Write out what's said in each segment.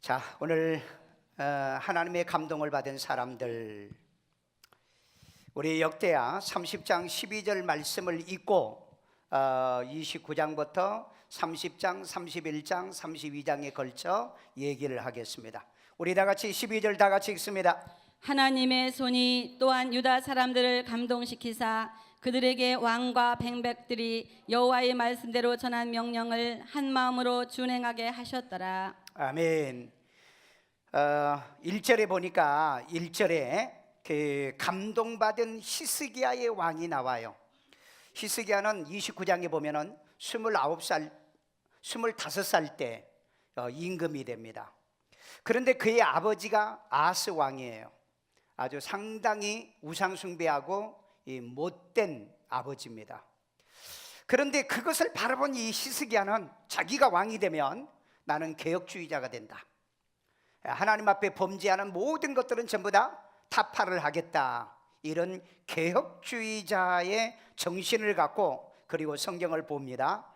자, 오늘 하나님의 감동을 받은 사람들, 우리 역대하 30장 12절 말씀을 읽고 29장부터 30장, 31장, 32장에 걸쳐 얘기를 하겠습니다. 우리 다 같이 12절 다 같이 읽습니다. 하나님의 손이 또한 유다 사람들을 감동시키사 그들에게 왕과 백백들이 여호와의 말씀대로 전한 명령을 한 마음으로 준행하게 하셨더라. 아멘. 1절에 보니까 1절에 그 감동받은 히스기야의 왕이 나와요. 히스기야는 29장에 보면은 29살, 25살 때 임금이 됩니다. 그런데 그의 아버지가 아스 왕이에요. 아주 상당히 우상숭배하고 못된 아버지입니다. 그런데 그것을 바라본 이 히스기야는 자기가 왕이 되면 나는 개혁주의자가 된다. 하나님 앞에 범죄하는 모든 것들은 전부 다 타파를 하겠다. 이런 개혁주의자의 정신을 갖고 그리고 성경을 봅니다.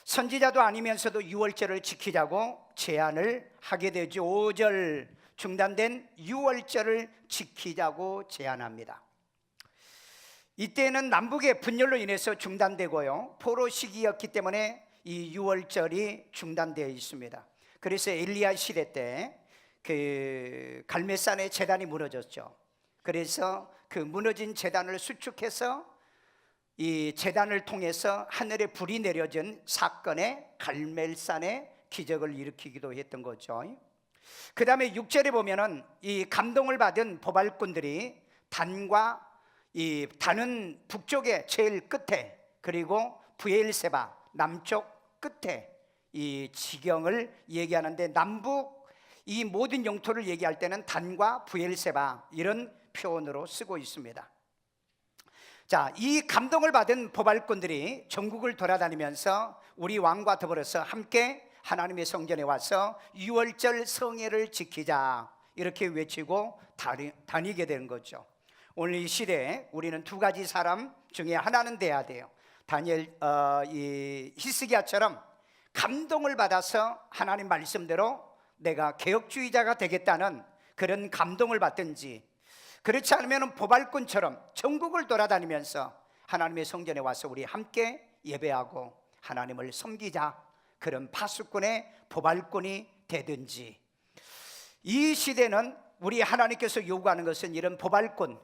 선지자도 아니면서도 유월절을 지키자고 제안을 하게 되죠. 5절 중단된 유월절을 지키자고 제안합니다. 이때는 남북의 분열로 인해서 중단되고요, 포로 시기였기 때문에 이 유월절이 중단되어 있습니다. 그래서 엘리야 시대 때 그 갈멜산의 제단이 무너졌죠. 그래서 그 무너진 제단을 수축해서 이 제단을 통해서 하늘에 불이 내려진 사건에 갈멜산의 기적을 일으키기도 했던 거죠. 그 다음에 6절에 보면은 이 감동을 받은 보발꾼들이 단과 이 단은 북쪽의 제일 끝에, 그리고 브엘세바 남쪽 끝에 이 지경을 얘기하는데, 남북 이 모든 영토를 얘기할 때는 단과 브엘세바 이런 표현으로 쓰고 있습니다. 자, 이 감동을 받은 보발꾼들이 전국을 돌아다니면서 우리 왕과 더불어서 함께 하나님의 성전에 와서 유월절 성회를 지키자 이렇게 외치고 다니게 되는 거죠. 오늘 이 시대에 우리는 두 가지 사람 중에 하나는 돼야 돼요. 이 히스기야처럼 감동을 받아서 하나님 말씀대로 내가 개혁주의자가 되겠다는 그런 감동을 받든지, 그렇지 않으면 보발꾼처럼 전국을 돌아다니면서 하나님의 성전에 와서 우리 함께 예배하고 하나님을 섬기자, 그런 파수꾼의 보발꾼이 되든지. 이 시대는 우리 하나님께서 요구하는 것은 이런 보발꾼,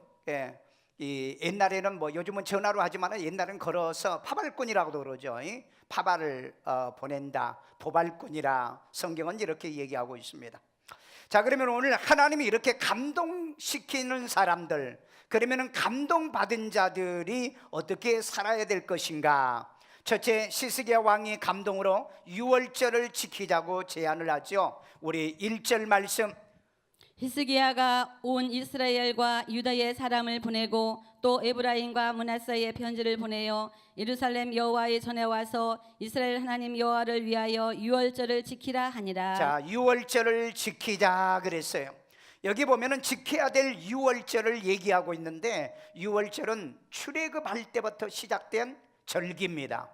이 옛날에는 뭐 요즘은 전화로 하지만 옛날에는 걸어서 파발꾼이라고도 그러죠. 파발을 보낸다, 보발꾼이라 성경은 이렇게 얘기하고 있습니다. 자, 그러면 오늘 하나님이 이렇게 감동시키는 사람들, 그러면 감동받은 자들이 어떻게 살아야 될 것인가? 첫째, 히스기야 왕이 감동으로 유월절을 지키자고 제안을 하죠. 우리 1절 말씀. 히스기야가 온 이스라엘과 유다의 사람을 보내고 또 에브라임과 므낫세의 편지를 보내어 예루살렘 여호와의 전에 와서 이스라엘 하나님 여호와를 위하여 유월절을 지키라 하니라. 자, 유월절을 지키자 그랬어요. 여기 보면은 지켜야 될 유월절을 얘기하고 있는데, 유월절은 출애굽할 때부터 시작된 절기입니다.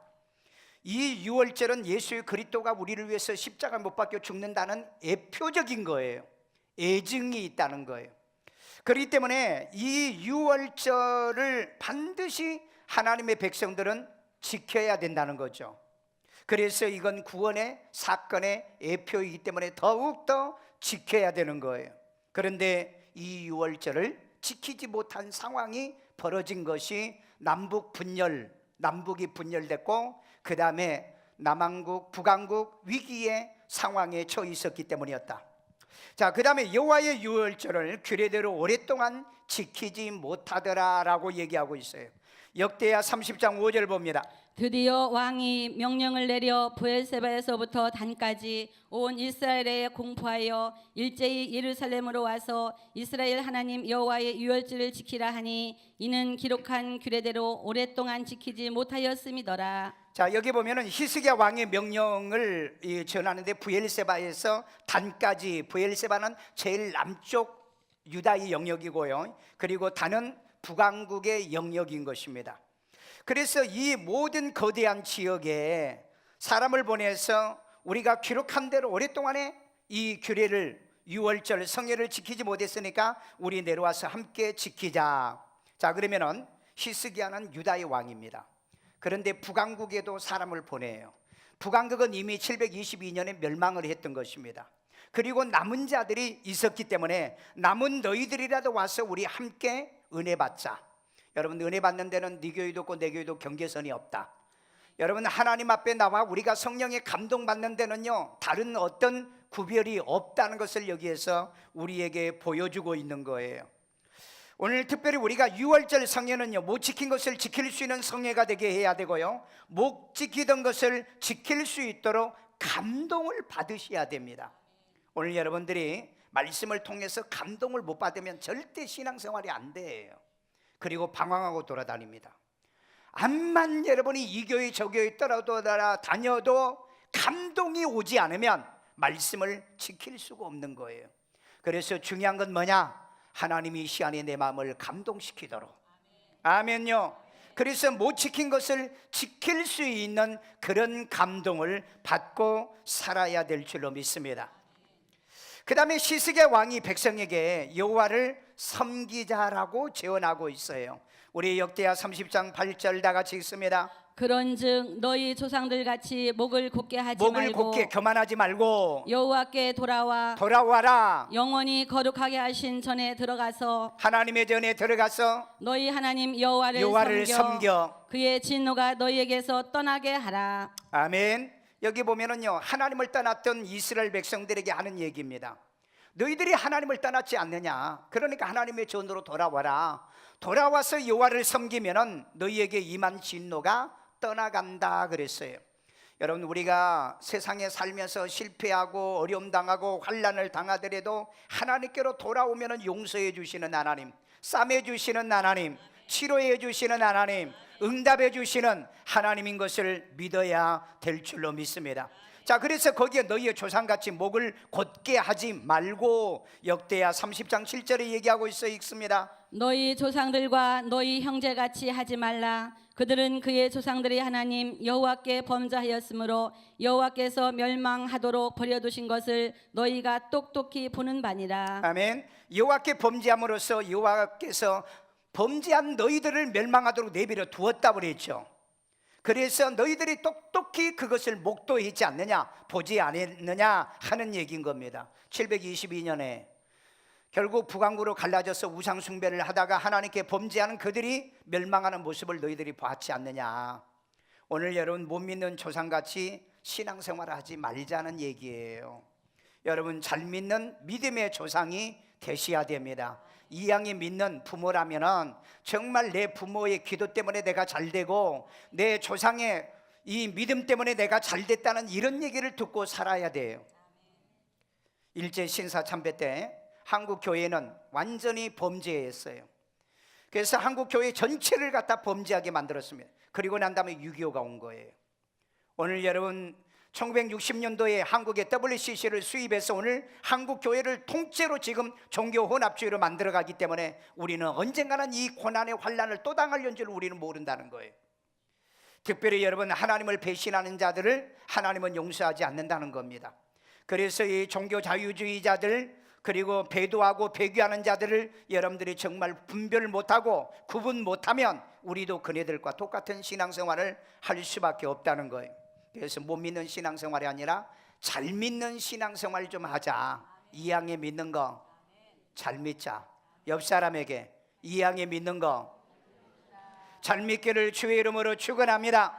이 유월절은 예수 그리스도가 우리를 위해서 십자가 못 박혀 죽는다는 예표적인 거예요. 애증이 있다는 거예요. 그렇기 때문에 이 유월절을 반드시 하나님의 백성들은 지켜야 된다는 거죠. 그래서 이건 구원의 사건의 예표이기 때문에 더욱더 지켜야 되는 거예요. 그런데 이 유월절을 지키지 못한 상황이 벌어진 것이 남북 분열, 남북이 분열됐고 그 다음에 남한국, 북한국 위기의 상황에 처해 있었기 때문이었다. 자, 그 다음에 여호와의 유월절을 규례대로 오랫동안 지키지 못하더라라고 얘기하고 있어요. 역대하 30장 5절 봅니다. 드디어 왕이 명령을 내려 브엘세바에서부터 단까지 온 이스라엘에 공포하여 일제히 예루살렘으로 와서 이스라엘 하나님 여호와의 유월절을 지키라 하니 이는 기록한 규례대로 오랫동안 지키지 못하였음이더라. 자, 여기 보면은 히스기야 왕의 명령을 전하는데 브엘세바에서 단까지, 브엘세바는 제일 남쪽 유다의 영역이고요, 그리고 단은 북왕국의 영역인 것입니다. 그래서 이 모든 거대한 지역에 사람을 보내서 우리가 기록한 대로 오랫동안에 이 규례를 유월절 성회를 지키지 못했으니까 우리 내려와서 함께 지키자. 자, 그러면은 히스기야는 유다의 왕입니다. 그런데 북왕국에도 사람을 보내요. 북왕국은 이미 722년에 멸망을 했던 것입니다. 그리고 남은 자들이 있었기 때문에 남은 너희들이라도 와서 우리 함께 은혜 받자. 여러분, 은혜 받는 데는 네 교회도 없고 내 교회도 경계선이 없다. 여러분, 하나님 앞에 나와 우리가 성령에 감동받는 데는요, 다른 어떤 구별이 없다는 것을 여기에서 우리에게 보여주고 있는 거예요. 오늘 특별히 우리가 유월절 성회는요, 못 지킨 것을 지킬 수 있는 성회가 되게 해야 되고요, 못 지키던 것을 지킬 수 있도록 감동을 받으셔야 됩니다. 오늘 여러분들이 말씀을 통해서 감동을 못 받으면 절대 신앙생활이 안 돼요. 그리고 방황하고 돌아다닙니다. 암만 여러분이 이 교회 저 교회 다녀도 감동이 오지 않으면 말씀을 지킬 수가 없는 거예요. 그래서 중요한 건 뭐냐? 하나님이 이 시간에 내 마음을 감동시키도록. 아멘요. 그래서 못 지킨 것을 지킬 수 있는 그런 감동을 받고 살아야 될 줄로 믿습니다. 그 다음에 히스기야 왕이 백성에게 여호와를 섬기자라고 제언하고 있어요. 우리 역대하 30장 8절 다 같이 읽습니다. 그런즉 너희 조상들 같이 목을 곧게 하지 목을 말고 곧게 교만하지 말고 여호와께 돌아와라. 영원히 거룩하게 하신 전에 들어가서 하나님의 전에 들어가서 너희 하나님 여호와를 섬겨 그의 진노가 너희에게서 떠나게 하라. 아멘. 여기 보면은요, 하나님을 떠났던 이스라엘 백성들에게 하는 얘기입니다. 너희들이 하나님을 떠났지 않느냐? 그러니까 하나님의 전으로 돌아와라. 돌아와서 여호와를 섬기면은 너희에게 임한 진노가 떠나간다 그랬어요. 여러분, 우리가 세상에 살면서 실패하고 어려움 당하고 환난을 당하더라도 하나님께로 돌아오면은 용서해 주시는 하나님, 싸매 주시는 하나님, 치료해 주시는 하나님, 응답해 주시는 하나님인 것을 믿어야 될 줄로 믿습니다. 자, 그래서 거기에 너희의 조상같이 목을 곧게 하지 말고 역대하 30장 7절에 얘기하고 있어 읽습니다. 너희 조상들과 너희 형제같이 하지 말라. 그들은 그의 조상들의 하나님 여호와께 범죄하였으므로 여호와께서 멸망하도록 버려두신 것을 너희가 똑똑히 보는 바니라. 아멘. 여호와께 범죄함으로써 여호와께서 범죄한 너희들을 멸망하도록 내버려 두었다 그랬죠. 그래서 너희들이 똑똑히 그것을 목도했지 않느냐, 보지 않았느냐 하는 얘기인 겁니다. 722년에 결국 북왕국으로 갈라져서 우상 숭배를 하다가 하나님께 범죄하는 그들이 멸망하는 모습을 너희들이 봤지 않느냐. 오늘 여러분, 못 믿는 조상같이 신앙생활을 하지 말자는 얘기예요. 여러분, 잘 믿는 믿음의 조상이 되셔야 됩니다. 이양이 믿는 부모라면은 정말 내 부모의 기도 때문에 내가 잘 되고 내 조상의 이 믿음 때문에 내가 잘 됐다는 이런 얘기를 듣고 살아야 돼요. 일제 신사 참배 때 한국 교회는 완전히 범죄했어요. 그래서 한국 교회 전체를 갖다 범죄하게 만들었습니다. 그리고 난 다음에 6.25가 온 거예요. 오늘 여러분, 1960년도에 한국에 WCC를 수입해서 오늘 한국 교회를 통째로 지금 종교 혼합주의로 만들어가기 때문에 우리는 언젠가는 이 고난의 환난을 또 당할 줄 우리는 모른다는 거예요. 특별히 여러분, 하나님을 배신하는 자들을 하나님은 용서하지 않는다는 겁니다. 그래서 이 종교 자유주의자들 그리고 배도하고 배교하는 자들을 여러분들이 정말 분별 못하고 구분 못하면 우리도 그네들과 똑같은 신앙생활을 할 수밖에 없다는 거예요. 그래서 못 믿는 신앙생활이 아니라 잘 믿는 신앙생활 좀 하자. 이양에 믿는 거 잘 믿자. 옆 사람에게 이양에 믿는 거 잘 믿기를 주의 이름으로 축원합니다.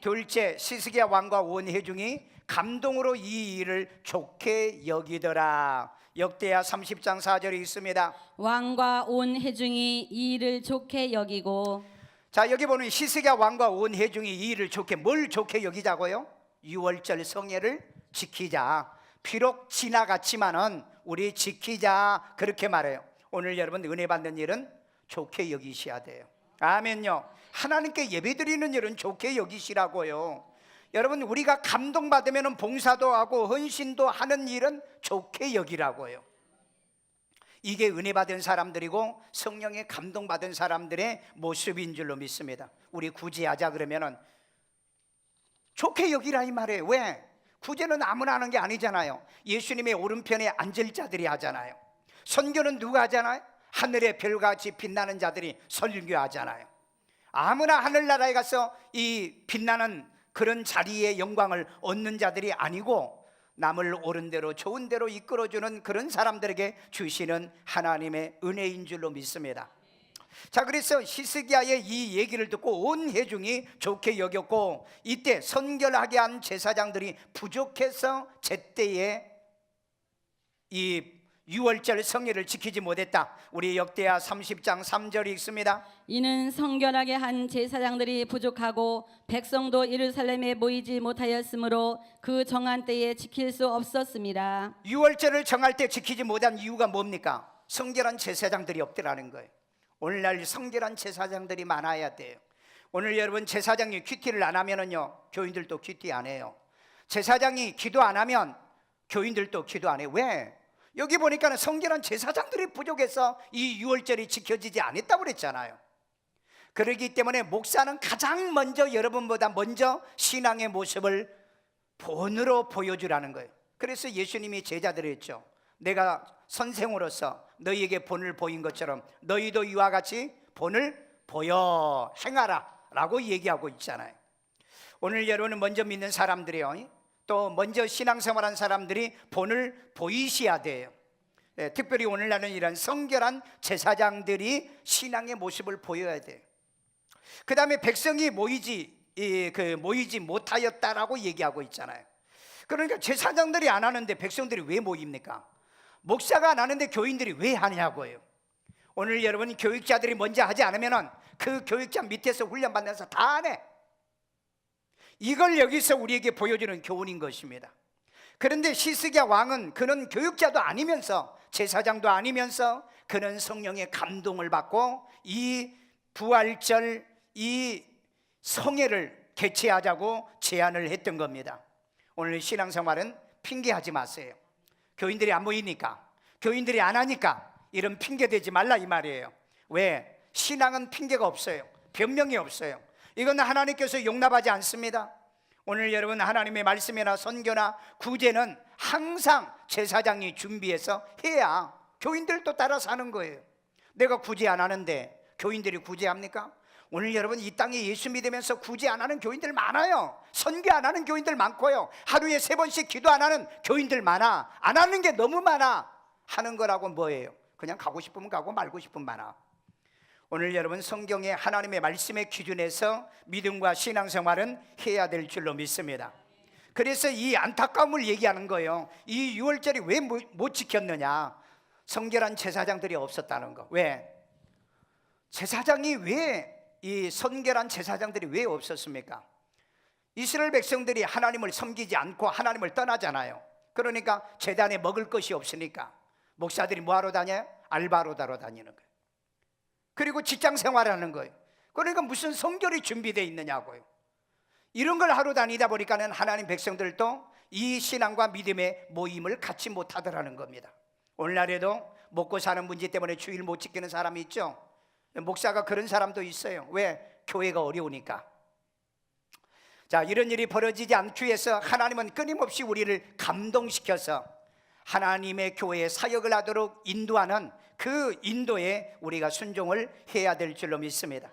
둘째, 히스기야 왕과 온 회중이 감동으로 이 일을 좋게 여기더라. 역대하 30장 4절에 있습니다. 왕과 온 회중이 이 일을 좋게 여기고. 자, 여기 보면 히스기야 왕과 온 회중이 이 일을 좋게, 뭘 좋게 여기자고요? 유월절 성회를 지키자. 비록 지나갔지만은 우리 지키자, 그렇게 말해요. 오늘 여러분, 은혜 받는 일은 좋게 여기셔야 돼요. 아멘요. 하나님께 예배드리는 일은 좋게 여기시라고요. 여러분, 우리가 감동받으면 봉사도 하고 헌신도 하는 일은 좋게 여기라고요. 이게 은혜 받은 사람들이고 성령에 감동받은 사람들의 모습인 줄로 믿습니다. 우리 구제하자 그러면은 좋게 여기라 이 말이에요. 왜? 구제는 아무나 하는 게 아니잖아요. 예수님의 오른편에 앉을 자들이 하잖아요. 선교는 누가 하잖아요? 하늘의 별같이 빛나는 자들이 설교하잖아요. 아무나 하늘나라에 가서 이 빛나는 그런 자리의 영광을 얻는 자들이 아니고 남을 옳은 대로 좋은 대로 이끌어주는 그런 사람들에게 주시는 하나님의 은혜인 줄로 믿습니다. 자, 그래서 히스기야의 이 얘기를 듣고 온 회중이 좋게 여겼고, 이때 선결하게 한 제사장들이 부족해서 제때에 이 유월절 성회를 지키지 못했다. 우리 역대하 30장 3절이 있습니다. 이는 성결하게 한 제사장들이 부족하고 백성도 예루살렘에 모이지 못하였으므로 그 정한 때에 지킬 수 없었습니다. 유월절을 정할 때 지키지 못한 이유가 뭡니까? 성결한 제사장들이 없더라는 거예요. 오늘날 성결한 제사장들이 많아야 돼요. 오늘 여러분 제사장이 큐티를 안 하면은요, 교인들도 큐티 안 해요. 제사장이 기도 안 하면 교인들도 기도 안 해요. 왜? 여기 보니까는 성결한 제사장들이 부족해서 이 유월절이 지켜지지 않았다고 그랬잖아요. 그렇기 때문에 목사는 가장 먼저 여러분보다 먼저 신앙의 모습을 본으로 보여주라는 거예요. 그래서 예수님이 제자들이 했죠. 내가 선생으로서 너희에게 본을 보인 것처럼 너희도 이와 같이 본을 보여 행하라 라고 얘기하고 있잖아요. 오늘 여러분은 먼저 믿는 사람들이요, 또 먼저 신앙생활한 사람들이 본을 보이셔야 돼요. 특별히 오늘날은 이런 성결한 제사장들이 신앙의 모습을 보여야 돼요. 그 다음에 백성이 모이지 못하였다라고 얘기하고 있잖아요. 그러니까 제사장들이 안 하는데 백성들이 왜 모입니까? 목사가 안 하는데 교인들이 왜 하냐고요. 오늘 여러분 교육자들이 먼저 하지 않으면 그 교육자 밑에서 훈련받면서 다 안 해. 이걸 여기서 우리에게 보여주는 교훈인 것입니다. 그런데 히스기야 왕은 그는 교육자도 아니면서 제사장도 아니면서 그는 성령의 감동을 받고 이 부활절 이 성회를 개최하자고 제안을 했던 겁니다. 오늘 신앙생활은 핑계하지 마세요. 교인들이 안 모이니까, 교인들이 안 하니까 이런 핑계 대지 말라 이 말이에요. 왜? 신앙은 핑계가 없어요. 변명이 없어요. 이건 하나님께서 용납하지 않습니다. 오늘 여러분 하나님의 말씀이나 선교나 구제는 항상 제사장이 준비해서 해야 교인들도 따라서 하는 거예요. 내가 구제 안 하는데 교인들이 구제합니까? 오늘 여러분 이 땅에 예수 믿으면서 구제 안 하는 교인들 많아요. 선교 안 하는 교인들 많고요. 하루에 3번씩 기도 안 하는 교인들 많아. 안 하는 게 너무 많아. 하는 거라고 뭐예요? 그냥 가고 싶으면 가고 말고 싶으면 많아. 오늘 여러분 성경의 하나님의 말씀의 기준에서 믿음과 신앙생활은 해야 될 줄로 믿습니다. 그래서 이 안타까움을 얘기하는 거예요. 이 유월절이 왜 못 지켰느냐? 성결한 제사장들이 없었다는 거. 왜? 제사장이 왜 이 선결한 제사장들이 왜 없었습니까? 이스라엘 백성들이 하나님을 섬기지 않고 하나님을 떠나잖아요. 그러니까 제단에 먹을 것이 없으니까 목사들이 뭐하러 다녀요? 알바로 다니는 거예요. 그리고 직장 생활하는 거예요. 그러니까 무슨 성결이 준비되어 있느냐고요. 이런 걸 하러 다니다 보니까는 하나님 백성들도 이 신앙과 믿음의 모임을 갖지 못하더라는 겁니다. 오늘날에도 먹고 사는 문제 때문에 주일 못 지키는 사람이 있죠. 목사가 그런 사람도 있어요. 왜? 교회가 어려우니까. 자, 이런 일이 벌어지지 않기 위해서 하나님은 끊임없이 우리를 감동시켜서 하나님의 교회에 사역을 하도록 인도하는 그 인도에 우리가 순종을 해야 될 줄로 믿습니다.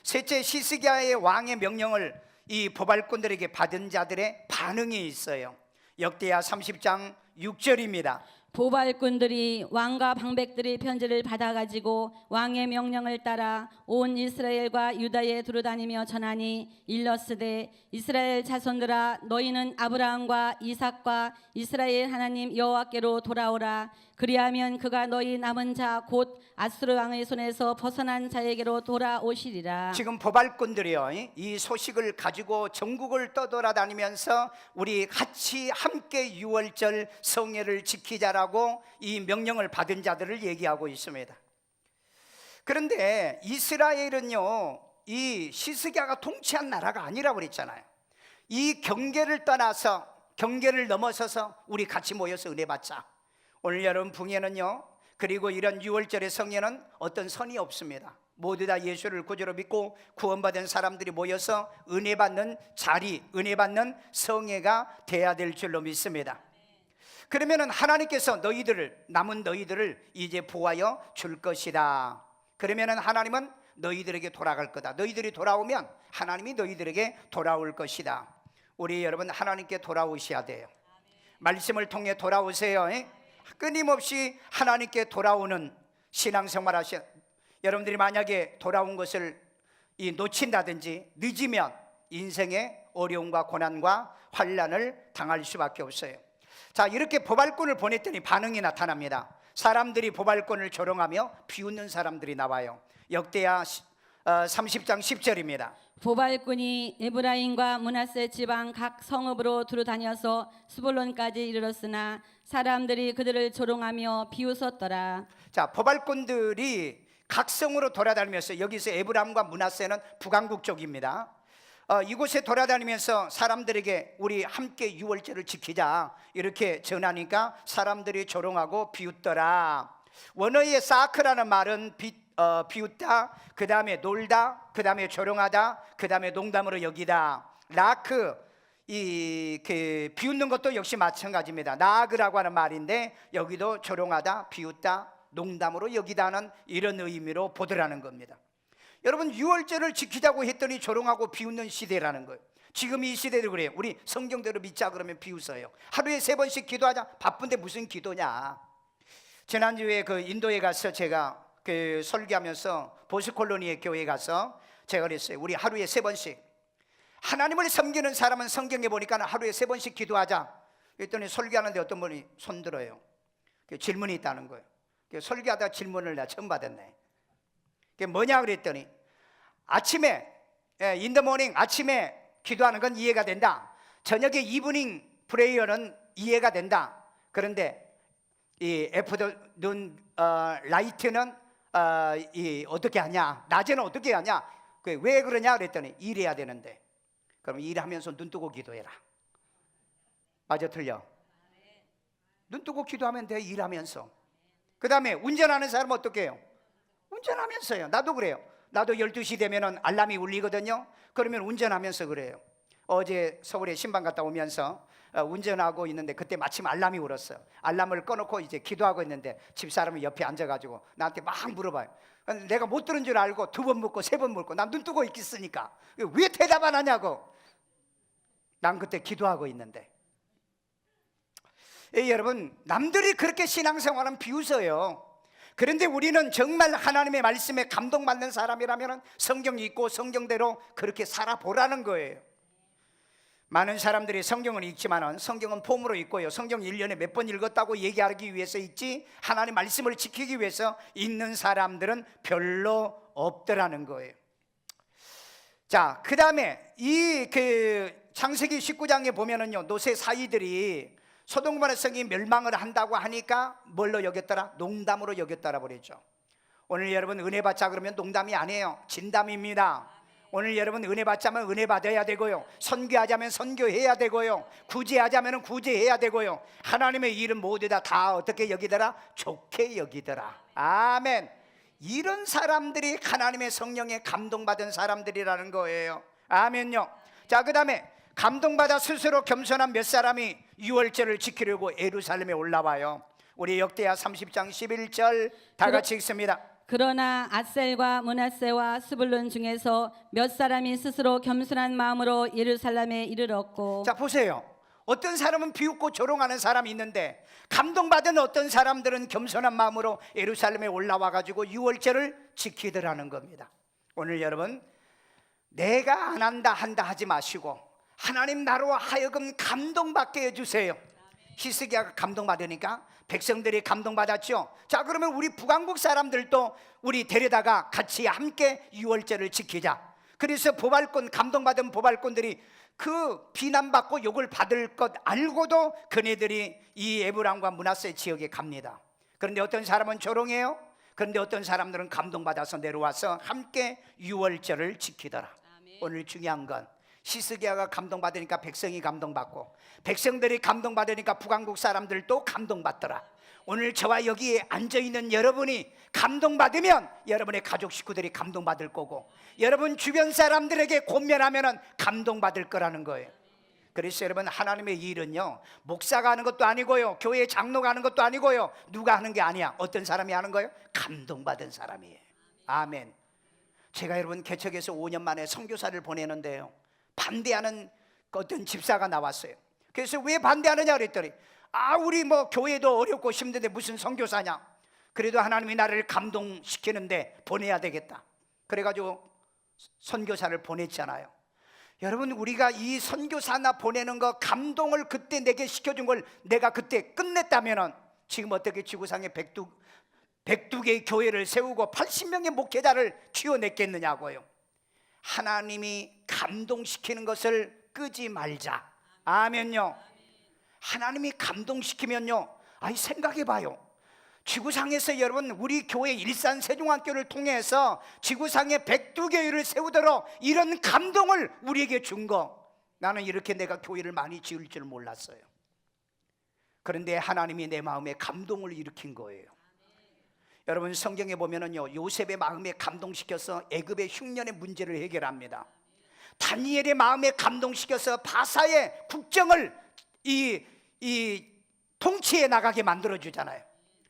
셋째, 히스기야의 왕의 명령을 이 보발꾼들에게 받은 자들의 반응이 있어요. 역대하 30장 6절입니다. 보발꾼들이 왕과 방백들의 편지를 받아가지고 왕의 명령을 따라 온 이스라엘과 유다에 두루다니며 전하니 일러스되 이스라엘 자손들아 너희는 아브라함과 이삭과 이스라엘 하나님 여호와께로 돌아오라. 그리하면 그가 너희 남은 자 곧 아수르 왕의 손에서 벗어난 자에게로 돌아오시리라. 지금 보발꾼들이요, 이 소식을 가지고 전국을 떠돌아다니면서 우리 같이 함께 유월절 성회를 지키자라고 이 명령을 받은 자들을 얘기하고 있습니다. 그런데 이스라엘은요, 이 히스기야가 통치한 나라가 아니라고 그랬잖아요. 이 경계를 떠나서, 경계를 넘어서서 우리 같이 모여서 은혜 받자. 오늘 여러분 붕에는요, 그리고 이런 유월절의 성회는 어떤 선이 없습니다. 모두 다 예수를 구주로 믿고 구원받은 사람들이 모여서 은혜 받는 자리, 은혜 받는 성회가 돼야 될 줄로 믿습니다. 그러면은 하나님께서 남은 너희들을 이제 보하여 줄 것이다. 그러면은 하나님은 너희들에게 돌아갈 거다. 너희들이 돌아오면 하나님이 너희들에게 돌아올 것이다. 우리 여러분, 하나님께 돌아오셔야 돼요. 말씀을 통해 돌아오세요. 끊임없이 하나님께 돌아오는 신앙생활 하셔. 여러분들이 만약에 돌아온 것을 놓친다든지 늦으면 인생의 어려움과 고난과 환난을 당할 수밖에 없어요. 자, 이렇게 보발꾼을 보냈더니 반응이 나타납니다. 사람들이 보발꾼을 조롱하며 비웃는 사람들이 나와요. 역대하 30장 10절입니다. 보발꾼이 에브라임과 므낫세 지방 각 성읍으로 두루 다녀서 스불론까지 이르렀으나 사람들이 그들을 조롱하며 비웃었더라. 자, 보발꾼들이 각 성으로 돌아다니면서, 여기서 에브라임과 므낫세는 북왕국 쪽입니다. 이곳에 돌아다니면서 사람들에게 우리 함께 유월절을 지키자 이렇게 전하니까 사람들이 조롱하고 비웃더라. 원어의 사크라는 말은 비웃다, 그 다음에 놀다, 그 다음에 조롱하다, 그 다음에 농담으로 여기다. 라크, 비웃는 것도 역시 마찬가지입니다. 나그라고 하는 말인데 여기도 조롱하다, 비웃다, 농담으로 여기다는 이런 의미로 보더라는 겁니다. 여러분, 유월절을 지키자고 했더니 조롱하고 비웃는 시대라는 거예요. 지금 이 시대도 그래요. 우리 성경대로 믿자 그러면 비웃어요. 하루에 3번씩 기도하자. 바쁜데 무슨 기도냐. 지난주에 인도에 가서 제가 설교하면서 보스콜로니의 교회에 가서 제가 그랬어요. 우리 하루에 3번씩, 하나님을 섬기는 사람은 성경에 보니까 하루에 3번씩 기도하자. 그랬더니 설교하는데 어떤 분이 손들어요. 질문이 있다는 거예요. 설교하다 질문을 내가 처음 받았네. 그게 뭐냐 그랬더니 아침에 in the morning, 아침에 기도하는 건 이해가 된다. 저녁에 이브닝 프레이어는 이해가 된다. 그런데 이 애프터눈 라이트는 어떻게 하냐, 낮에는 어떻게 하냐, 왜 그러냐 그랬더니 일해야 되는데. 그럼 일하면서 눈 뜨고 기도해라. 맞아 틀려? 눈 뜨고 기도하면 돼. 일하면서. 그 다음에 운전하는 사람은 어떻게 해요? 운전하면서요. 나도 그래요. 나도 12시 되면 알람이 울리거든요. 그러면 운전하면서 그래요. 어제 서울에 신방 갔다 오면서 운전하고 있는데 그때 마침 알람이 울었어요. 알람을 꺼놓고 이제 기도하고 있는데 집사람이 옆에 앉아가지고 나한테 막 물어봐요. 내가 못 들은 줄 알고 2번 묻고 3번 묻고 난 눈 뜨고 있겠으니까 왜 대답 안 하냐고. 난 그때 기도하고 있는데. 여러분, 남들이 그렇게 신앙생활은 비웃어요. 그런데 우리는 정말 하나님의 말씀에 감동받는 사람이라면 성경이 있고 성경대로 그렇게 살아보라는 거예요. 많은 사람들이 성경을 읽지만은 성경은 폼으로 읽고요. 성경 1년에 몇 번 읽었다고 얘기하기 위해서 읽지 하나님 말씀을 지키기 위해서 읽는 사람들은 별로 없더라는 거예요. 자, 그 다음에 창세기 19장에 보면은요, 노새 사이들이 소돔과 성이 멸망을 한다고 하니까 뭘로 여겼더라? 농담으로 여겼더라 그랬죠. 오늘 여러분 은혜 받자 그러면 농담이 아니에요. 진담입니다. 오늘 여러분 은혜 받자면 은혜 받아야 되고요, 선교하자면 선교해야 되고요, 구제하자면 구제해야 되고요, 하나님의 일은 모두 다 어떻게 여기더라? 좋게 여기더라. 아멘. 이런 사람들이 하나님의 성령에 감동받은 사람들이라는 거예요. 아멘요. 자, 그 다음에 감동받아 스스로 겸손한 몇 사람이 유월절을 지키려고 예루살렘에 올라와요. 우리 역대하 30장 11절 다 같이 읽습니다. 그러나 아셀과 므낫세와 스불론 중에서 몇 사람이 스스로 겸손한 마음으로 예루살렘에 이르렀고. 자, 보세요. 어떤 사람은 비웃고 조롱하는 사람이 있는데 감동받은 어떤 사람들은 겸손한 마음으로 예루살렘에 올라와 가지고 유월절을 지키더라는 겁니다. 오늘 여러분, 내가 안 한다 하지 마시고 하나님 나로 하여금 감동받게 해주세요. 히스기야가 감동받으니까 백성들이 감동받았죠. 자, 그러면 우리 북왕국 사람들도 우리 데려다가 같이 함께 유월절을 지키자. 그래서 감동받은 보발꾼들이 그 비난받고 욕을 받을 것 알고도 그네들이 이 에브라임과 므낫세 지역에 갑니다. 그런데 어떤 사람은 조롱해요. 그런데 어떤 사람들은 감동받아서 내려와서 함께 유월절을 지키더라. 아멘. 오늘 중요한 건 히스기야가 감동받으니까 백성이 감동받고 백성들이 감동받으니까 북왕국 사람들도 감동받더라. 오늘 저와 여기에 앉아있는 여러분이 감동받으면 여러분의 가족 식구들이 감동받을 거고, 여러분 주변 사람들에게 권면하면 감동받을 거라는 거예요. 그래서 여러분, 하나님의 일은요, 목사가 하는 것도 아니고요, 교회 장로가 하는 것도 아니고요, 누가 하는 게 아니야. 어떤 사람이 하는 거예요? 감동받은 사람이에요. 아멘. 제가 여러분 개척에서 5년 만에 선교사를 보내는데요, 반대하는 어떤 집사가 나왔어요. 그래서 왜 반대하느냐 그랬더니, 우리 뭐 교회도 어렵고 힘든데 무슨 선교사냐, 그래도 하나님이 나를 감동시키는데 보내야 되겠다. 그래가지고 선교사를 보냈잖아요. 여러분, 우리가 이 선교사나 보내는 거, 감동을 그때 내게 시켜준 걸 내가 그때 끝냈다면 지금 어떻게 지구상에 102개의 교회를 세우고 80명의 목회자를 키워냈겠느냐고요. 하나님이 감동시키는 것을 끄지 말자. 아멘요. 하나님이 감동시키면요, 생각해봐요. 지구상에서 여러분, 우리 교회 일산세종학교를 통해서 지구상에 102교회를 세우도록 이런 감동을 우리에게 준 거, 나는 이렇게 내가 교회를 많이 지을 줄 몰랐어요. 그런데 하나님이 내 마음에 감동을 일으킨 거예요. 여러분, 성경에 보면은요, 요셉의 마음에 감동시켜서 애굽의 흉년의 문제를 해결합니다. 다니엘의 마음에 감동시켜서 바사의 국정을 이 통치해 나가게 만들어 주잖아요.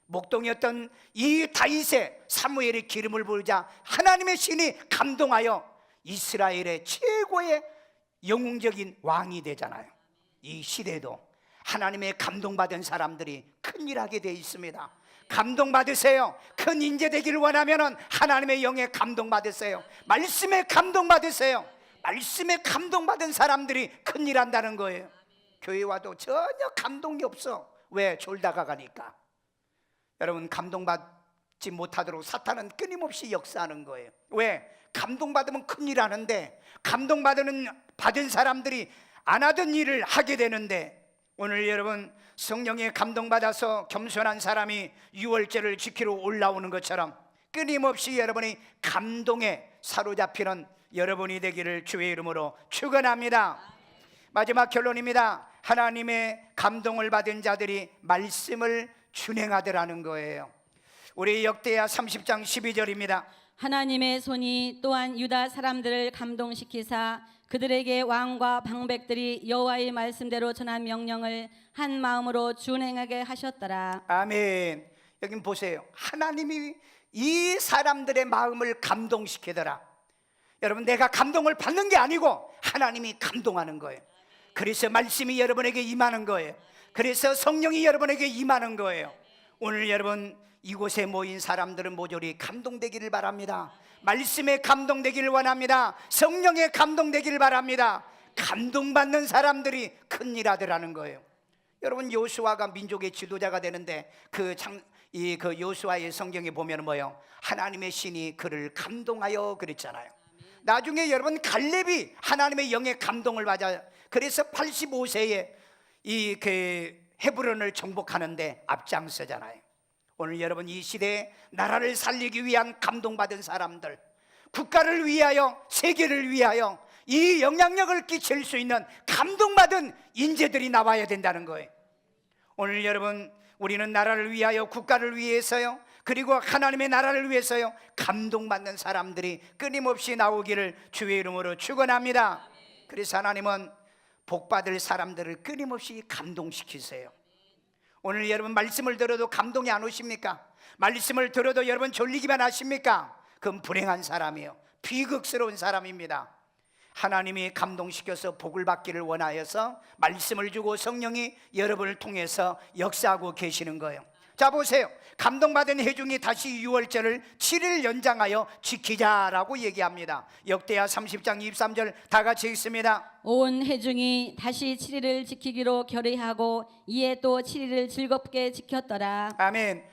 목동이었던 이 다윗의 사무엘의 기름을 부으자 하나님의 신이 감동하여 이스라엘의 최고의 영웅적인 왕이 되잖아요. 이 시대도 하나님의 감동받은 사람들이 큰일 하게 되어 있습니다. 감동받으세요. 큰 인재 되기를 원하면 하나님의 영에 감동받으세요. 말씀에 감동받으세요. 말씀에 감동받은 사람들이 큰일 한다는 거예요. 교회 와도 전혀 감동이 없어. 왜? 졸다가 가니까. 여러분, 감동받지 못하도록 사탄은 끊임없이 역사하는 거예요. 왜? 감동받으면 큰일 하는데, 받은 사람들이 안 하던 일을 하게 되는데, 오늘 여러분, 성령에 감동받아서 겸손한 사람이 유월절을 지키러 올라오는 것처럼 끊임없이 여러분이 감동에 사로잡히는 여러분이 되기를 주의 이름으로 축원합니다. 마지막 결론입니다. 하나님의 감동을 받은 자들이 말씀을 준행하더라는 거예요. 우리 역대하 30장 12절입니다. 하나님의 손이 또한 유다 사람들을 감동시키사 그들에게 왕과 방백들이 여호와의 말씀대로 전한 명령을 한 마음으로 준행하게 하셨더라. 아멘. 여기 보세요. 하나님이 이 사람들의 마음을 감동시키더라. 여러분, 내가 감동을 받는 게 아니고 하나님이 감동하는 거예요. 그래서 말씀이 여러분에게 임하는 거예요. 그래서 성령이 여러분에게 임하는 거예요. 오늘 여러분, 이곳에 모인 사람들은 모조리 감동되기를 바랍니다. 말씀에 감동되기를 원합니다. 성령에 감동되기를 바랍니다. 감동받는 사람들이 큰일 하더라는 거예요. 여러분, 요수아가 민족의 지도자가 되는데 그 요수아의 성경에 보면 뭐예요? 하나님의 신이 그를 감동하여 그랬잖아요. 나중에 여러분, 갈렙이 하나님의 영에 감동을 받아 그래서 85세에 이 헤브론을 정복하는데 앞장서잖아요. 오늘 여러분, 이 시대에 나라를 살리기 위한 감동받은 사람들, 국가를 위하여, 세계를 위하여 이 영향력을 끼칠 수 있는 감동받은 인재들이 나와야 된다는 거예요. 오늘 여러분, 우리는 나라를 위하여, 국가를 위해서요, 그리고 하나님의 나라를 위해서요, 감동받는 사람들이 끊임없이 나오기를 주의 이름으로 축원합니다. 그래서 하나님은 복받을 사람들을 끊임없이 감동시키세요. 오늘 여러분, 말씀을 들어도 감동이 안 오십니까? 말씀을 들어도 여러분 졸리기만 하십니까? 그건 불행한 사람이에요. 비극스러운 사람입니다. 하나님이 감동시켜서 복을 받기를 원하여서 말씀을 주고 성령이 여러분을 통해서 역사하고 계시는 거예요. 자, 보세요. 감동받은 회중이 다시 유월절을 7일 연장하여 지키자라고 얘기합니다. 역대하 30장 23절 다 같이 읽습니다. 온 회중이 다시 7일을 지키기로 결의하고 이에 또 7일을 즐겁게 지켰더라. 아멘.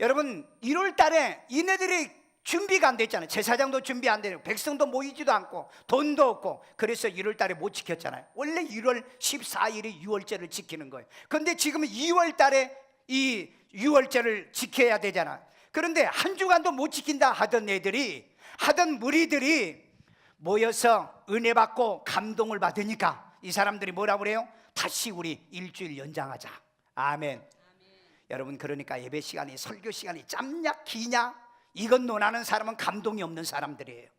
여러분, 1월 달에 이네들이 준비가 안 됐잖아요. 제사장도 준비 안 되고 백성도 모이지도 않고 돈도 없고, 그래서 1월 달에 못 지켰잖아요. 원래 1월 14일이 유월절을 지키는 거예요. 그런데 지금 2월 달에 이 유월절을 지켜야 되잖아. 그런데 한 주간도 못 지킨다 하던 무리들이 모여서 은혜 받고 감동을 받으니까 이 사람들이 뭐라고 그래요? 다시 우리 일주일 연장하자. 아멘. 여러분, 그러니까 예배 시간이, 설교 시간이 짧냐 기냐 이건 논하는 사람은 감동이 없는 사람들이에요.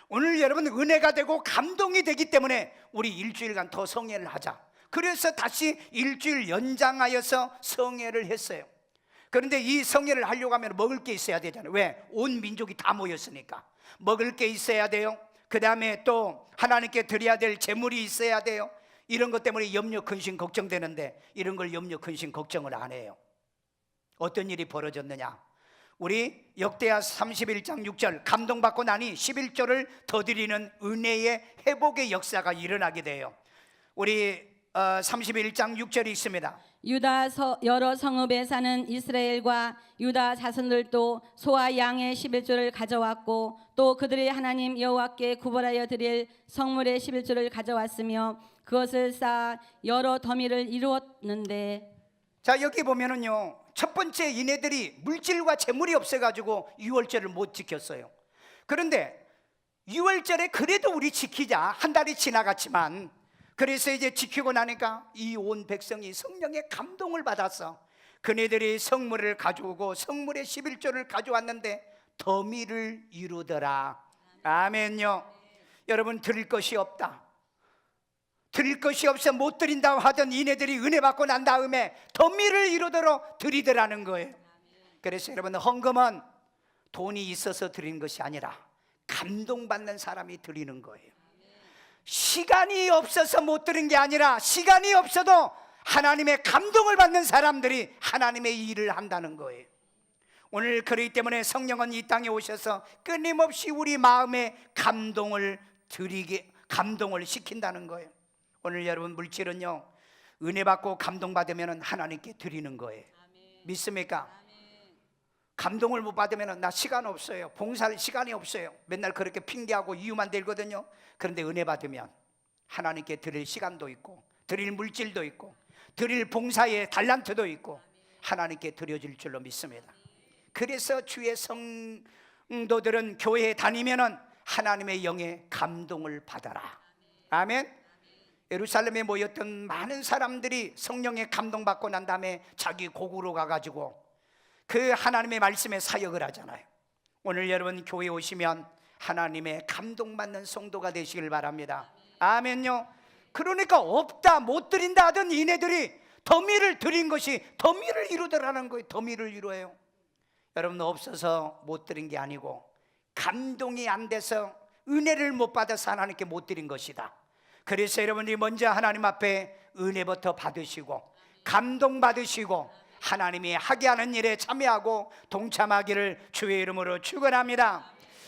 오늘 여러분 은혜가 되고 감동이 되기 때문에 우리 일주일간 더 성회를 하자. 그래서 다시 일주일 연장하여서 성회를 했어요. 그런데 이 성회를 하려고 하면 먹을 게 있어야 되잖아요. 왜? 온 민족이 다 모였으니까 먹을 게 있어야 돼요. 그 다음에 또 하나님께 드려야 될 제물이 있어야 돼요. 이런 것 때문에 염려 근심 걱정되는데 이런 걸 염려 근심 걱정을 안 해요. 어떤 일이 벌어졌느냐? 우리 역대하 31장 6절 감동받고 나니 11조를 더 드리는 은혜의 회복의 역사가 일어나게 돼요. 우리 31장 6절이 있습니다. 유다 여러 성읍에 사는 이스라엘과 유다 자손들도 소와 양의 11조를 가져왔고 또 그들의 하나님 여호와께 구별하여 드릴 성물의 11조를 가져왔으며 그것을 쌓아 여러 더미를 이루었는데. 자, 여기 보면은요, 첫 번째 이네들이 물질과 재물이 없어가지고 유월절을 못 지켰어요. 그런데 유월절에 그래도 우리 지키자, 한 달이 지나갔지만 그래서 이제 지키고 나니까 이 온 백성이 성령의 감동을 받아서 그네들이 성물을 가져오고 성물의 11조를 가져왔는데 더미를 이루더라. 아멘요. 여러분, 드릴 것이 없다, 드릴 것이 없어 못 드린다고 하던 이네들이 은혜 받고 난 다음에 더미를 이루도록 드리더라는 거예요. 그래서 여러분, 헌금은 돈이 있어서 드리는 것이 아니라 감동받는 사람이 드리는 거예요. 시간이 없어서 못 드린 게 아니라 시간이 없어도 하나님의 감동을 받는 사람들이 하나님의 일을 한다는 거예요. 오늘 그렇기 때문에 성령은 이 땅에 오셔서 끊임없이 우리 마음에 감동을 시킨다는 거예요. 오늘 여러분, 물질은요, 은혜 받고 감동 받으면 하나님께 드리는 거예요. 믿습니까? 감동을 못 받으면 나 시간 없어요, 봉사할 시간이 없어요, 맨날 그렇게 핑계하고 이유만 들거든요. 그런데 은혜 받으면 하나님께 드릴 시간도 있고 드릴 물질도 있고 드릴 봉사의 달란트도 있고 하나님께 드려질 줄로 믿습니다. 그래서 주의 성도들은 교회에 다니면은 하나님의 영의 감동을 받아라. 아멘. 예루살렘에 모였던 많은 사람들이 성령의 감동받고 난 다음에 자기 고국으로 가가지고 그 하나님의 말씀에 사역을 하잖아요. 오늘 여러분 교회에 오시면 하나님의 감동받는 성도가 되시길 바랍니다. 아멘요. 그러니까 없다, 못 드린다 하던 이네들이 더미를 드린 것이 더미를 이루더라는 거예요. 더미를 이루어요. 여러분, 없어서 못 드린 게 아니고 감동이 안 돼서 은혜를 못 받아서 하나님께 못 드린 것이다. 그래서 여러분이 먼저 하나님 앞에 은혜부터 받으시고 감동 받으시고 하나님이 하게 하는 일에 참여하고 동참하기를 주의 이름으로 축원합니다.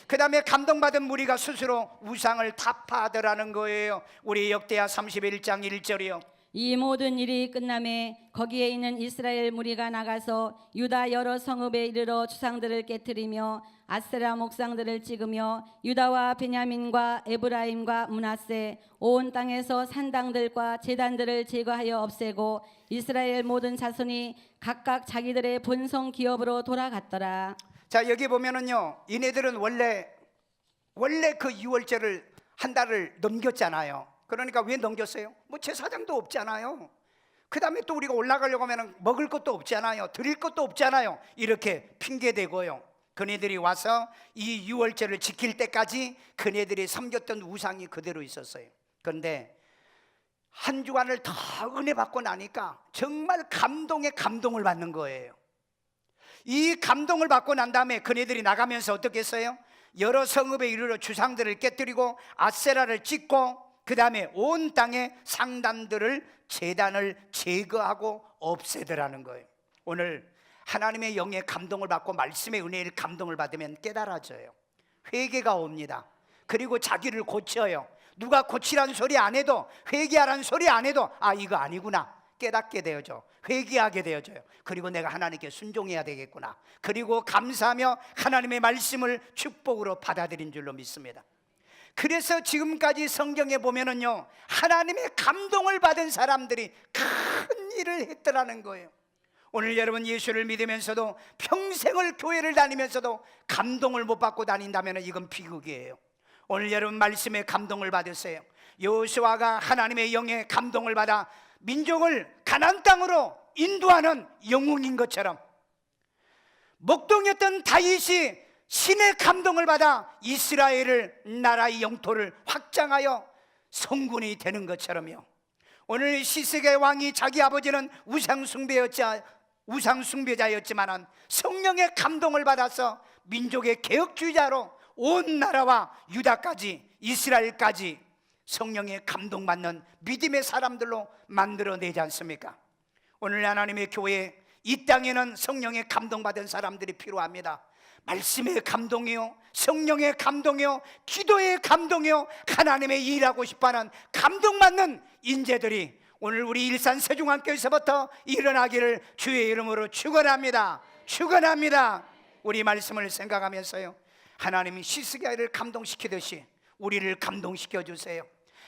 그 다음에 감동받은 무리가 스스로 우상을 타파하더라는 거예요. 우리 역대하 31장 1절이요. 이 모든 일이 끝남에 거기에 있는 이스라엘 무리가 나가서 유다 여러 성읍에 이르러 주상들을 깨뜨리며 아세라 목상들을 찍으며 유다와 베냐민과 에브라임과 므낫세 온 땅에서 산당들과 제단들을 제거하여 없애고 이스라엘 모든 자손이 각각 자기들의 본성 기업으로 돌아갔더라. 자, 여기 보면은요, 이네들은 원래 그 유월절을 한 달을 넘겼잖아요. 그러니까 왜 넘겼어요? 뭐 제사장도 없잖아요. 그 다음에 또 우리가 올라가려고 하면 먹을 것도 없잖아요, 드릴 것도 없잖아요. 이렇게 핑계대고요, 그네들이 와서 이 유월절을 지킬 때까지 그네들이 섬겼던 우상이 그대로 있었어요. 그런데 한 주간을 더 은혜 받고 나니까 정말 감동에 감동을 받는 거예요. 이 감동을 받고 난 다음에 그네들이 나가면서 어떻게 했어요? 여러 성읍에 이르러 주상들을 깨뜨리고 아세라를 찍고 그 다음에 온 땅의 상단들을 제단을 제거하고 없애더라는 거예요. 오늘 하나님의 영의 감동을 받고 말씀의 은혜의 감동을 받으면 깨달아져요. 회개가 옵니다. 그리고 자기를 고쳐요. 누가 고치라는 소리 안 해도, 회개하라는 소리 안 해도 아, 이거 아니구나 깨닫게 되어져, 회개하게 되어져요. 그리고 내가 하나님께 순종해야 되겠구나. 그리고 감사하며 하나님의 말씀을 축복으로 받아들인 줄로 믿습니다. 그래서 지금까지 성경에 보면은요, 하나님의 감동을 받은 사람들이 큰 일을 했더라는 거예요. 오늘 여러분 예수를 믿으면서도 평생을 교회를 다니면서도 감동을 못 받고 다닌다면 이건 비극이에요. 오늘 여러분 말씀에 감동을 받으세요. 여호수아가 하나님의 영에 감동을 받아 민족을 가나안 땅으로 인도하는 영웅인 것처럼, 목동이었던 다윗이 신의 감동을 받아 이스라엘을, 나라의 영토를 확장하여 성군이 되는 것처럼요, 오늘 시스기야의 왕이 자기 아버지는 우상숭배자였지만 성령의 감동을 받아서 민족의 개혁주의자로 온 나라와 유다까지, 이스라엘까지 성령의 감동받는 믿음의 사람들로 만들어내지 않습니까? 오늘 하나님의 교회, 이 땅에는 성령의 감동받은 사람들이 필요합니다. 말씀의 감동이요, 성령의 감동이요, 기도의 감동이요, 하나님의 일하고 싶어하는 감동받는 인재들이 오늘 우리 일산 세종안교에서부터 일어나기를 주의 이름으로 축원합니다. 축원합니다. 우리 말씀을 생각하면서요, 하나님이 시스기야를 감동시키듯이 우리를 감동시켜 주세요.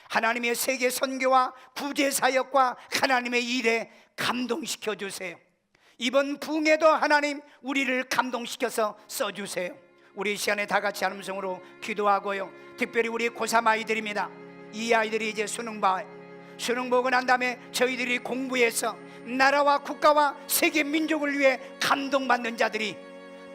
하나님의 세계 선교와 구제 사역과 하나님의 일에 감동시켜 주세요. 이번 부흥에도 하나님 우리를 감동시켜서 써주세요. 우리 이 시간에 다 같이 한 음성으로 기도하고요, 특별히 우리 고3 아이들입니다. 이 아이들이 이제 수능 보고 난 다음에 저희들이 공부해서 나라와 국가와 세계 민족을 위해 감동받는 자들이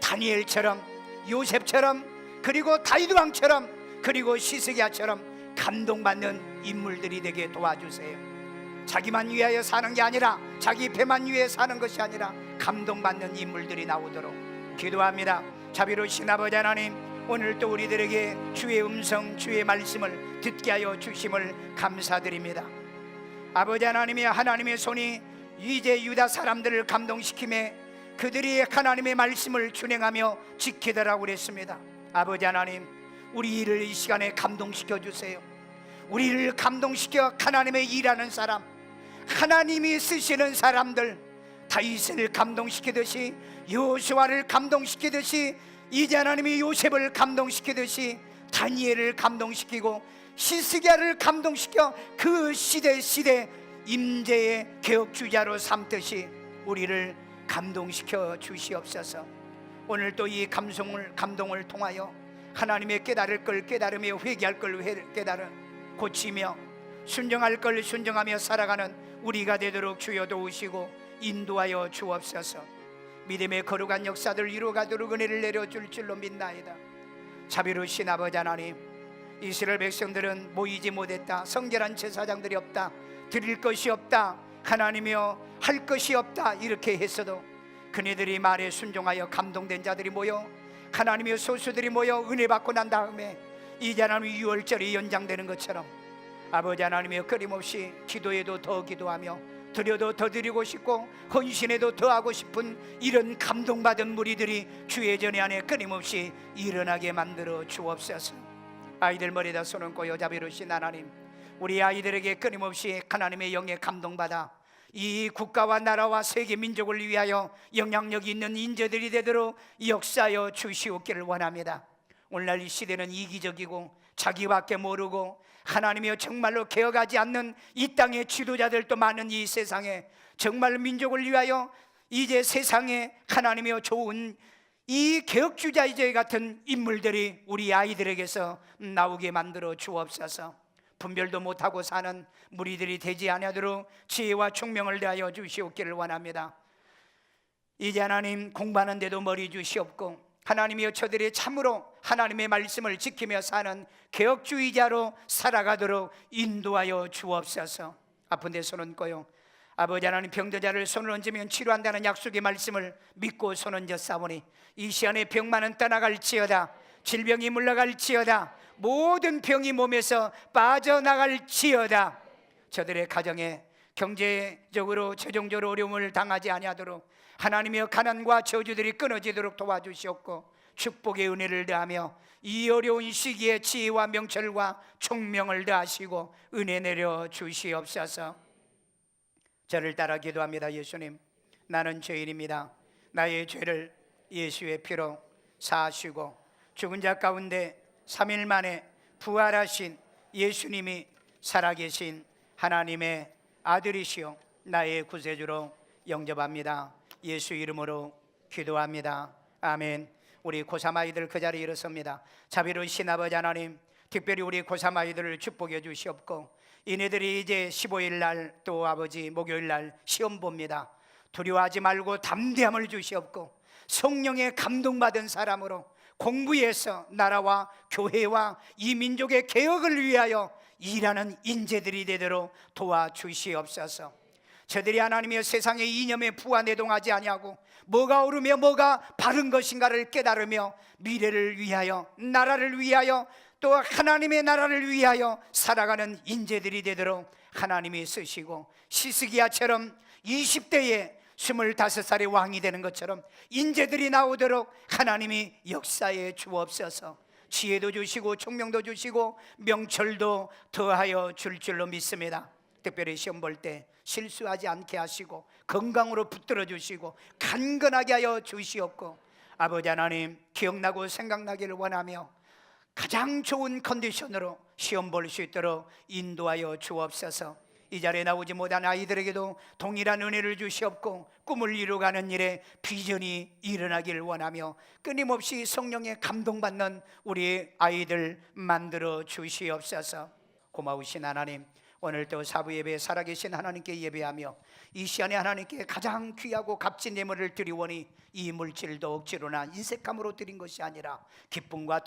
다니엘처럼, 요셉처럼, 그리고 다윗 왕처럼, 그리고 시스기야처럼 감동받는 인물들이 되게 도와주세요. 자기만 위하여 사는 게 아니라, 자기 배만 위해 사는 것이 아니라 감동받는 인물들이 나오도록 기도합니다. 자비로우신 아버지 하나님, 오늘 또 우리들에게 주의 음성, 주의 말씀을 듣게 하여 주심을 감사드립니다. 아버지 하나님이, 하나님의 손이 이제 유다 사람들을 감동시키며 그들이 하나님의 말씀을 준행하며 지키더라고 그랬습니다. 아버지 하나님, 우리를 이 시간에 감동시켜 주세요. 우리를 감동시켜 하나님의 일하는 사람, 하나님이 쓰시는 사람들, 다윗을 감동시키듯이, 여호수아를 감동시키듯이, 이제 하나님이 요셉을 감동시키듯이 다니엘을 감동시키고 시스기야를 감동시켜 그 시대 임재의 개혁주자로 삼듯이 우리를 감동시켜 주시옵소서. 오늘 또 이 감동을 통하여 하나님의 깨달을 걸 깨달으며, 회개할 걸 깨달아 고치며, 순종할 걸 순종하며 살아가는 우리가 되도록 주여 도우시고 인도하여 주옵소서. 믿음의 거룩한 역사들 이루어가도록 은혜를 내려줄 줄로 믿나이다. 자비로우신 아버지 하나님, 이스라엘 백성들은 모이지 못했다, 성결한 제사장들이 없다, 드릴 것이 없다, 하나님이여 할 것이 없다, 이렇게 했어도 그네들이 말에 순종하여 감동된 자들이 모여, 하나님의 소수들이 모여 은혜 받고 난 다음에 이제 하나님의 유월절이 연장되는 것처럼 아버지 하나님의 끊임없이 기도에도 더 기도하며, 드려도 더 드리고 싶고, 헌신에도 더 하고 싶은 이런 감동받은 무리들이 주의 전에 안에 끊임없이 일어나게 만들어 주옵소서. 아이들 머리에다 손 얹고 여자비로우신 하나님, 우리 아이들에게 끊임없이 하나님의 영에 감동받아 이 국가와 나라와 세계 민족을 위하여 영향력 있는 인재들이 되도록 역사하여 주시옵기를 원합니다. 오늘날 이 시대는 이기적이고 자기밖에 모르고 하나님이여 정말로 개혁하지 않는 이 땅의 지도자들도 많은 이 세상에, 정말 민족을 위하여 이제 세상에 하나님이여 좋은 이 개혁주의자 같은 인물들이 우리 아이들에게서 나오게 만들어 주옵소서. 분별도 못하고 사는 무리들이 되지 아니하도록 지혜와 총명을 다하여 주시옵기를 원합니다. 이제 하나님, 공부하는 데도 머리 주시옵고 하나님이여 저들이 참으로 하나님의 말씀을 지키며 사는 개혁주의자로 살아가도록 인도하여 주옵소서. 아픈 데 손 얹고요, 아버지 하나님, 병자를 손을 얹으면 치료한다는 약속의 말씀을 믿고 손 얹어 싸우니 이 시간에 병만은 떠나갈지어다, 질병이 물러갈지어다, 모든 병이 몸에서 빠져나갈지어다. 저들의 가정에 경제적으로 재정적으로 어려움을 당하지 아니하도록 하나님의 가난과 저주들이 끊어지도록 도와주시옵고 축복의 은혜를 더하며 이 어려운 시기에 지혜와 명철과 총명을 더하시고 은혜 내려 주시옵소서. 저를 따라 기도합니다. 예수님, 나는 죄인입니다. 나의 죄를 예수의 피로 사하시고 죽은 자 가운데 3일 만에 부활하신 예수님이 살아계신 하나님의 아들이시오 나의 구세주로 영접합니다. 예수 이름으로 기도합니다. 아멘. 우리 고3 아이들 그 자리에 일어섭니다. 자비로우신 아버지 하나님, 특별히 우리 고3 아이들을 축복해 주시옵고 이네들이 이제 15일 날 또 아버지 목요일 날 시험 봅니다. 두려워하지 말고 담대함을 주시옵고 성령의 감동받은 사람으로 공부해서 나라와 교회와 이 민족의 개혁을 위하여 일하는 인재들이 되도록 도와주시옵소서. 저들이 하나님의 세상의 이념에 부안해동하지 아니하고 뭐가 옳으며 뭐가 바른 것인가를 깨달으며 미래를 위하여, 나라를 위하여, 또 하나님의 나라를 위하여 살아가는 인재들이 되도록 하나님이 쓰시고, 시스기야처럼 20대에 25살의 왕이 되는 것처럼 인재들이 나오도록 하나님이 역사에 주옵소서. 지혜도 주시고 총명도 주시고 명철도 더하여 줄 줄로 믿습니다. 특별히 시험 볼 때 실수하지 않게 하시고 건강으로 붙들어 주시고 간건하게 하여 주시옵고, 아버지 하나님, 기억나고 생각나기를 원하며 가장 좋은 컨디션으로 시험 볼 수 있도록 인도하여 주옵소서. 이 자리에 나오지 못한 아이들에게도 동일한 은혜를 주시옵고 꿈을 이루어가는 일에 비전이 일어나기를 원하며 끊임없이 성령에 감동받는 우리 아이들 만들어 주시옵소서. 고마우신 하나님, 오늘도 사부 예배 살아계신 하나님께 예배하며 이 시간에 하나님께 가장 귀하고 값진 예물을 드리오니 이 물질도 억지로나 인색함으로 드린 것이 아니라 기쁨과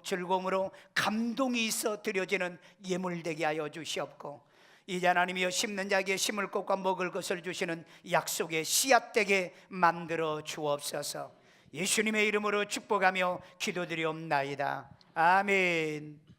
즐거움으로 감동이 있어 드려지는 예물 되게 하여 주시옵고, 이제 하나님이여 심는 자에게 심을 것과 먹을 것을 주시는 약속의 씨앗 되게 만들어 주옵소서. 예수님의 이름으로 축복하며 기도드리옵나이다. 아멘.